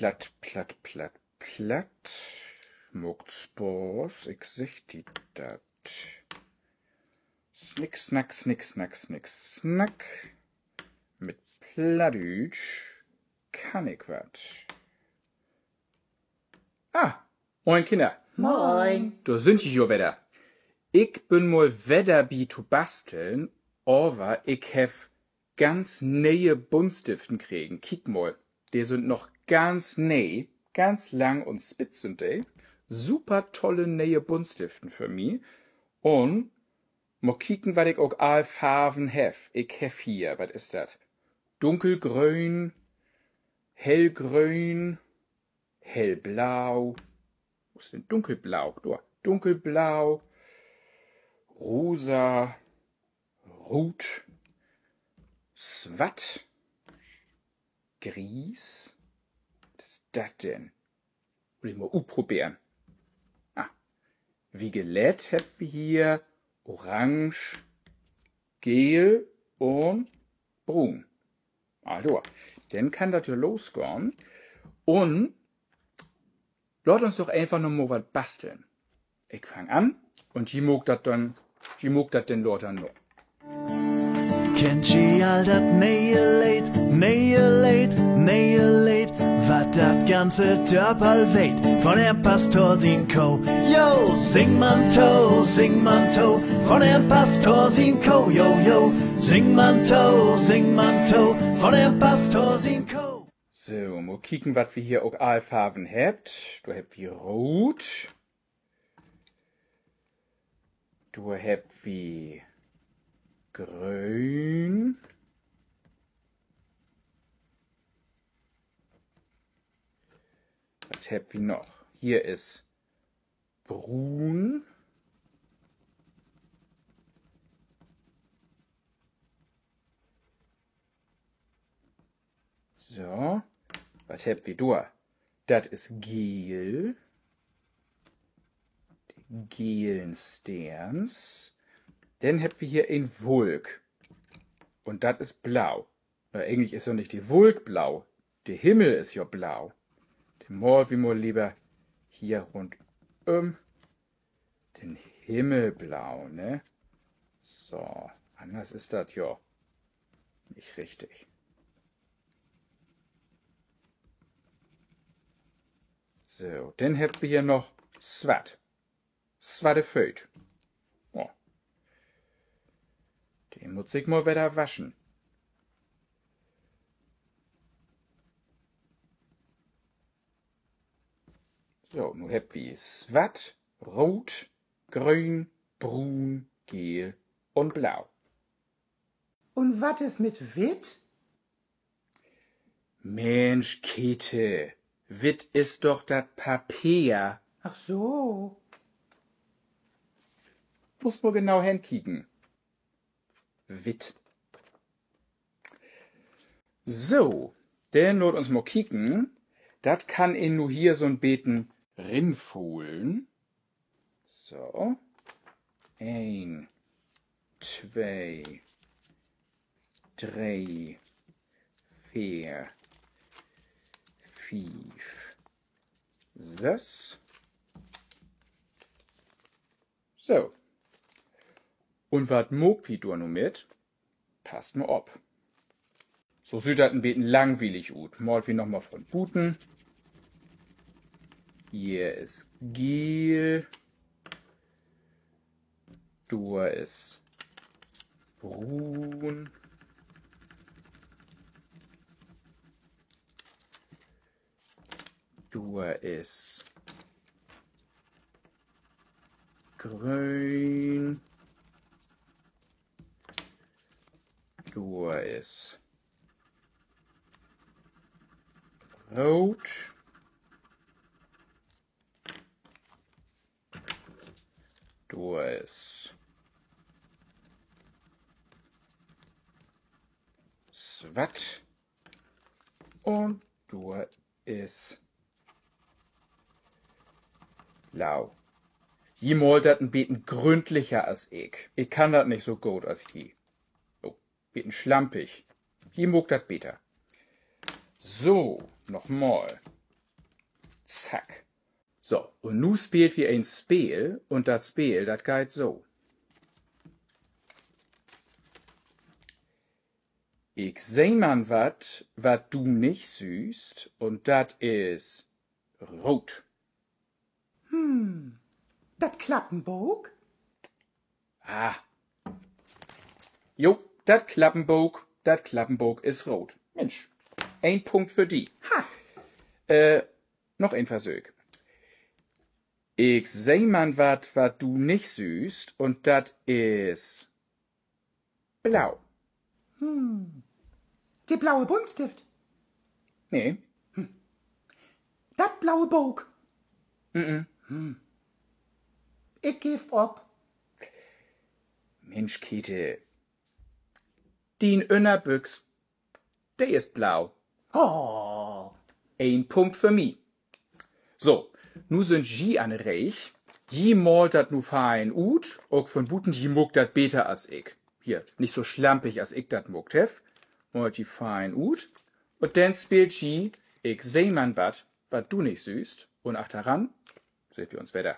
platt, platt, platt, platt. Mogt Spors, ich seh die dat. Snick, snack, snick, snack, snick, snack. Mit Plattdeutsch kann ich wat. Ah, moin Kinder. Moin. Da sind ich jo wieder. Ich bin mal wieder bi zu basteln, aber ich hef ganz neue Buntstiften kriegen. Kick mal, die sind noch ganz neu, ganz lang und spitz sind die. Super tolle neue Buntstiften für mich. Und mal kicken, was ich auch all Farben hef. Ich hef hier, was ist das? Dunkelgrün, hellgrün, hellblau. Wo ist denn dunkelblau? Da. Dunkelblau, rosa, rot, swat, gries. Was ist das denn? Will ich mal probieren. Ah, Violett habt wir hier, orange, gel und brun. Also, dann kann das ja losgehen. Und lasst uns doch einfach noch mal was basteln. Ich fang an und die mag das dann lauter noch. Kennt ihr all dat neue Lied, wat dat ganze Dörperl weht, von Herrn Pastor sin Co. Yo, sing man to, von Herrn Pastor sin Co. Yo, yo, sing man to, von Herrn Pastor sin Co. So, mal kicken, was wir hier auch all Farben habt. Du habt wie rot. Du habt wie grün. Was habt wie noch? Hier ist brun. So. Was habt wie du? Das ist gel. Die gelen Sterns. Dann habt wir hier ein Wolk. Und das ist blau. Eigentlich ist doch nicht die Wolk blau. Der Himmel ist ja blau. Den mal wie mal lieber hier rundum den Himmel blau, ne? So, anders ist das ja nicht richtig. So, dann habt wir hier noch Swat. Swatteföt. Oh. Den muss ich mal wieder waschen. So, nun habt wir Swat, rot, grün, brun, gel und blau. Und was ist mit Witt? Mensch, Käthe, Witt ist doch das Papier. Ach so. Muss man genau hinkicken. Witt. So, denn lot uns mal kicken. Das kann ihn nur hier so ein Beten rinfohlen. So. 1, 2, 3, 4, 5, 6. So. Und wat mogt wie du no mit? Passt mal ob. So sieht das ein bisschen langweilig ut. Mal wie noch mal von Buten. Hier ist gel. Du ist brun. Du ist grün. Du ist rot. Du ist swat. Und du ist blau. Die malt das ein bisschen gründlicher als ich. Ich kann das nicht so gut als die. Oh, bisschen schlampig. Die mag das besser. So, nochmal. Zack. So, und nu spielt wie ein Spiel, und das Spiel, das geht so. Ich seh man wat du nicht süßt, und dat is rot. Das Klappenburg? Ah. Jo, dat Klappenburg is rot. Mensch, ein Punkt für die. Ha, Noch ein Versuch. Ich seh man wat du nicht süßt, und dat is blau. der blaue Buntstift. Nee. Das blaue Buch. Ich geb ab. Mensch, Käthe. Din Innerbüchs, der ist blau. Oh, Ein Punkt für mich. So, nu sind ji an Reich. Ji malt dat nu fein ut, auch von Buten ji muckt dat beter als ich. Hier, nicht so schlampig als ich dat muckt hef. Malt ji fein ut. Und dann spielt ji, ich seh man wat du nicht süßt. Und achteran, seht wir uns wieder.